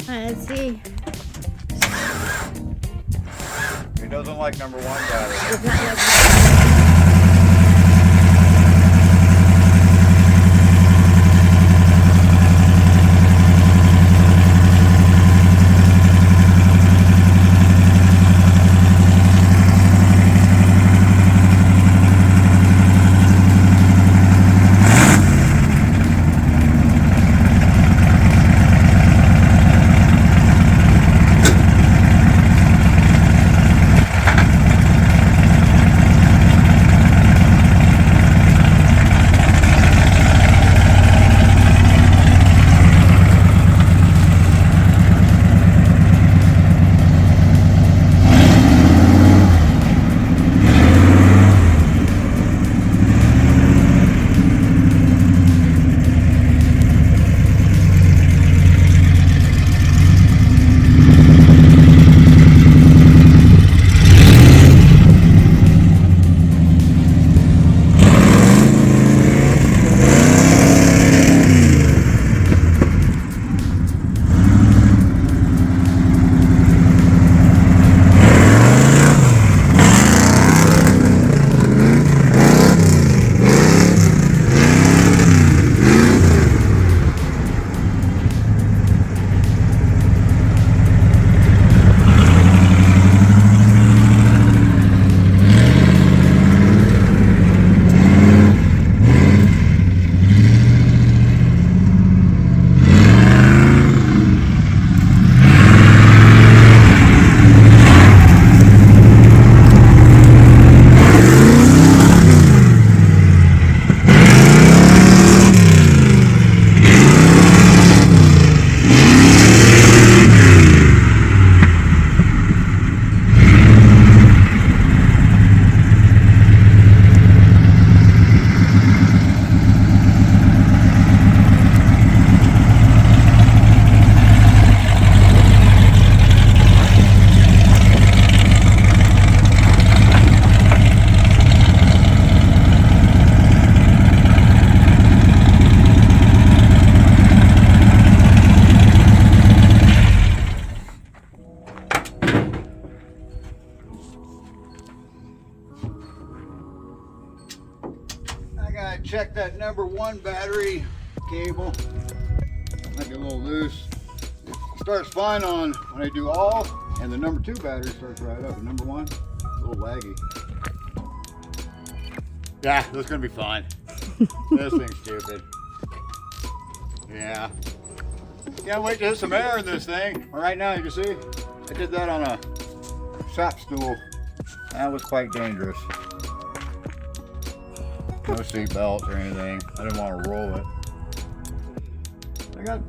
Let's see. It doesn't like number 1 battery. Does not like Check that number 1 battery cable. Might be a little loose. It starts fine on when I do all, and the number 2 battery starts right up. The number 1, a little laggy. Yeah, this is gonna be fine. This thing's stupid. Yeah. Can't wait to hit some air in this thing. Well, right now, you can see, I did that on a shop stool. That was quite dangerous. No seat belts or anything. I didn't want to roll it. I got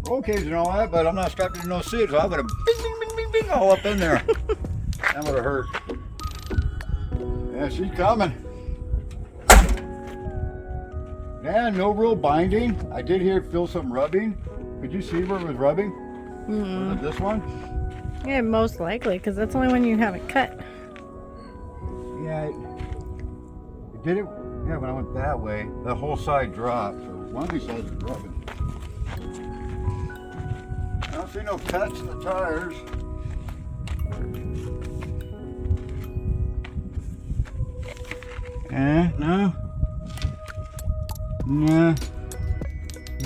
roll cages and all that, but I'm not strapped into no seat, so I would have bing, bing, bing, bing, bing all up in there. That would have hurt. Yeah, she's coming. Yeah, no real binding. I did feel some rubbing. Could you see where it was rubbing? Mm-hmm. Was it this one? Yeah, most likely, because that's the only one you haven't cut. Yeah, it did it. Yeah, when I went that way, the whole side dropped. So one of these sides is rubbing. I don't see no cuts in the tires. No. No.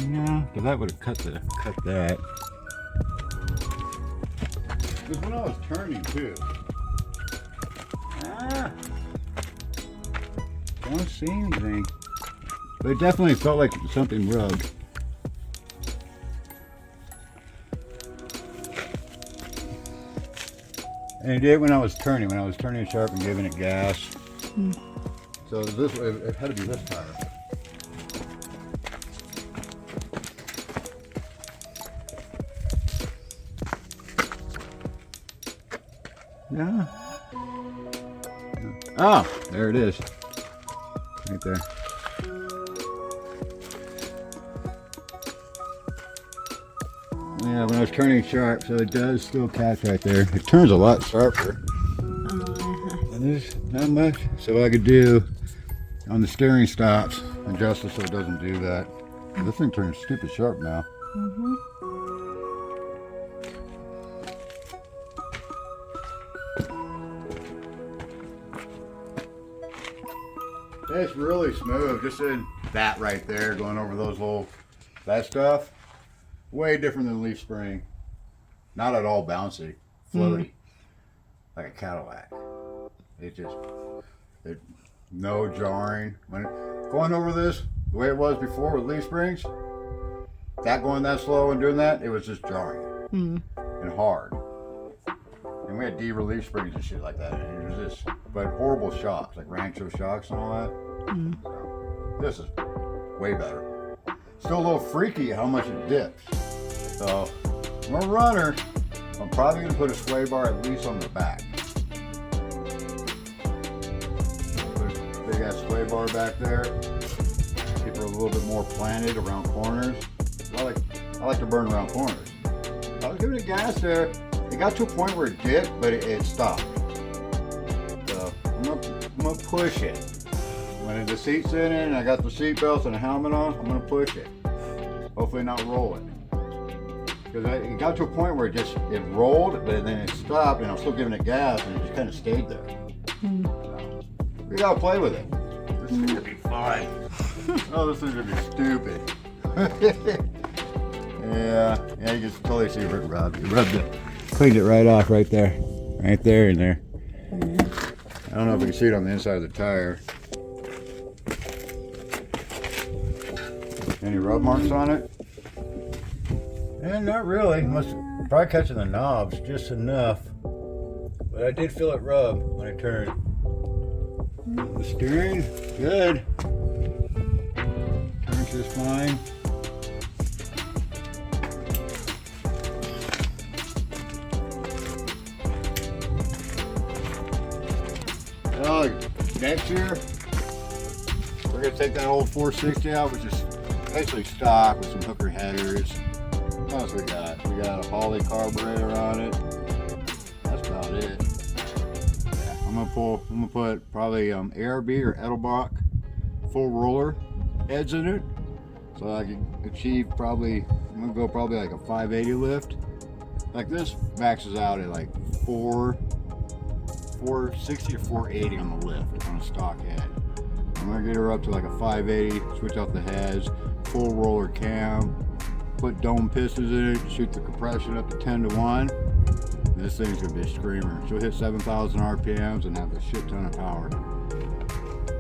No. Because that would have cut that. It was when I was turning too. Don't see anything. But it definitely felt like something rubbed. And it did when I was turning sharp and giving it gas. So this it had to be this tire. Yeah. Oh, there it is. Right there. Yeah, when I was turning sharp, so it does still catch right there. It turns a lot sharper. And there's not much. So what I could do on the steering stops, adjust it so it doesn't do that. This thing turns stupid sharp now. It's really smooth. Just in that right there, going over that stuff. Way different than leaf spring. Not at all bouncy, floaty, like a Cadillac. No jarring. When going over this, the way it was before with leaf springs, that going that slow and doing that, it was just jarring and hard. And we had D-relief springs and shit like that. And it was just, but horrible shocks, like Rancho shocks and all that. So, this is way better. Still a little freaky how much it dips. So, I'm a runner. I'm probably gonna put a sway bar at least on the back. Put a big ass sway bar back there. Keep her a little bit more planted around corners. I like to burn around corners. I was giving it gas there. It got to a point where it dipped, but it stopped. So I'm gonna push it. When the seat's in it and I got the seat belts and a helmet on, I'm gonna push it. Hopefully not roll it. Because it got to a point where it rolled, but then it stopped, and I was still giving it gas, and it just kind of stayed there. So, we gotta play with it. This is gonna be fun. Oh, this is gonna be stupid. Yeah, you can totally see Rick rubbed it. Cleaned it right off right there and there. I don't know if you can see it on the inside of the tire. Any rub marks on it? And not really. Probably catching the knobs just enough. But I did feel it rub when I turned. The steering, good. Turns just fine. Next year, we're going to take that old 460 out, which is basically stock with some hooker headers. What else we got? We got a Holley carburetor on it. That's about it. Yeah, I'm gonna put probably ARB or Edelbach full roller heads in it, so I can achieve I'm gonna go probably like a 580 lift. Like this maxes out at like 460 or 480 on the lift on a stock head. I'm gonna get her up to like a 580, switch out the heads, full roller cam, put dome pistons in it, shoot the compression up to 10-to-1. This thing's gonna be a screamer. She'll hit 7,000 RPMs and have a shit ton of power.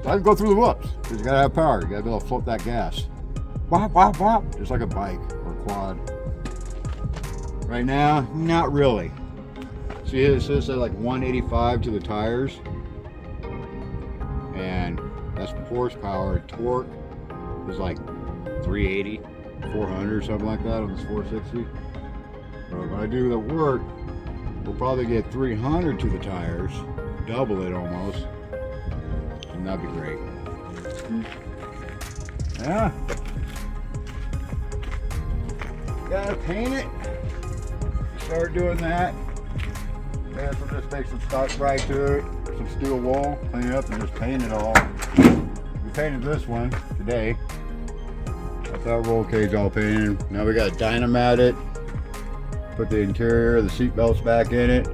So I can go through the whoops, because you gotta have power. You gotta be able to float that gas. Bop, bop, bop. Just like a bike or a quad. Right now, not really. See, it says like 185 to the tires, and that's horsepower. Torque is like 380, 400, something like that on this 460. But when I do the work, we'll probably get 300 to the tires, double it almost, and that'd be great. Yeah. Gotta paint it. Start doing that. Yeah, so just take some stock right to it, some steel wool, clean it up, and just paint it all. We painted this one today. Got that roll cage all painted. Now we got to dynamat it, put the interior, the seat belts back in it,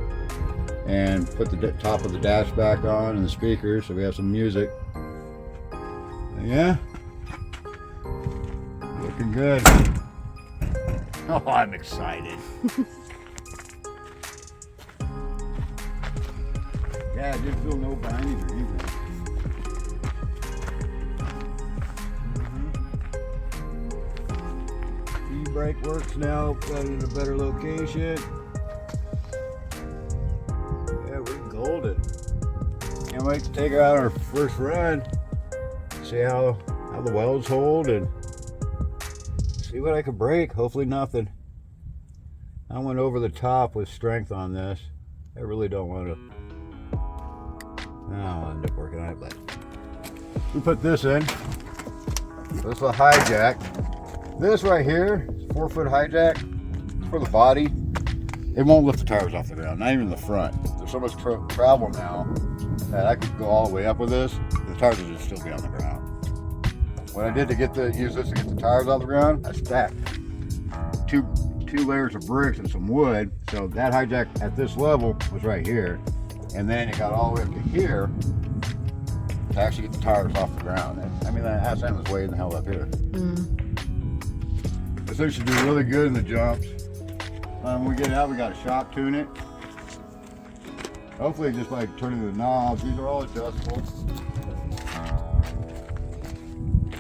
and put the top of the dash back on and the speakers so we have some music. And yeah, looking good. Oh, I'm excited. Yeah, I didn't feel no binding or anything. E-brake works now, got it in a better location. Yeah, we're golden. Can't wait to take her out on our first run. See how the welds hold and see what I can break. Hopefully nothing. I went over the top with strength on this. I really don't want to. I'll end up working on it, but we put this in. This is a hijack. This right here, 4-foot hijack, it's for the body. It won't lift the tires off the ground, not even the front. There's so much travel now that I could go all the way up with this. The tires would just still be on the ground. What I did to use this to get the tires off the ground, I stacked two layers of bricks and some wood. So that hijack at this level was right here. And then it got all the way up to here. to actually get the tires off the ground. And, I mean, that ass end was way the hell up here. This thing should do really good in the jumps. When we get out, we got to shock tune it. Hopefully, just like turning the knobs, these are all adjustable.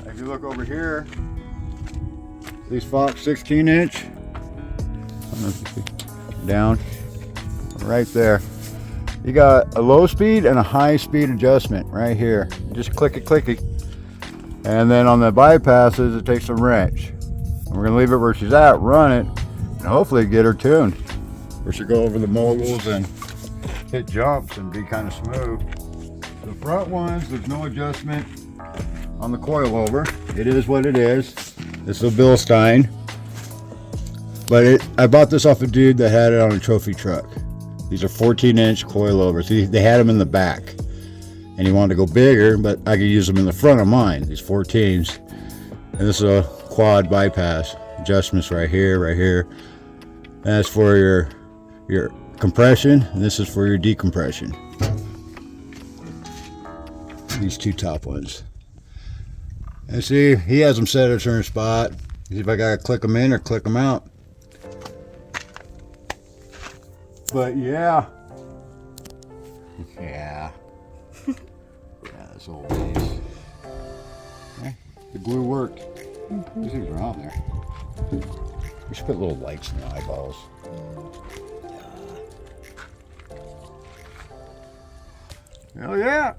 If you look over here, these Fox 16-inch, down, right there. You got a low speed and a high speed adjustment right here. Just click it, click it. And then on the bypasses, it takes a wrench. And we're gonna leave it where she's at, run it, and hopefully get her tuned. Where she'll go over the moguls and hit jumps and be kind of smooth. The front ones, there's no adjustment on the coilover. It is what it is. This is a Bilstein. But I bought this off a dude that had it on a trophy truck. These are 14-inch coilovers. They had them in the back. And he wanted to go bigger, but I could use them in the front of mine, these 14s. And this is a quad bypass. Adjustments right here, right here. That's for your compression, and this is for your decompression. These two top ones. And see, he has them set at a certain spot. See if I gotta click them in or click them out. But yeah. Yeah, this old piece. Okay. The glue worked. These things are on there. We should put little lights in the eyeballs. Hell yeah!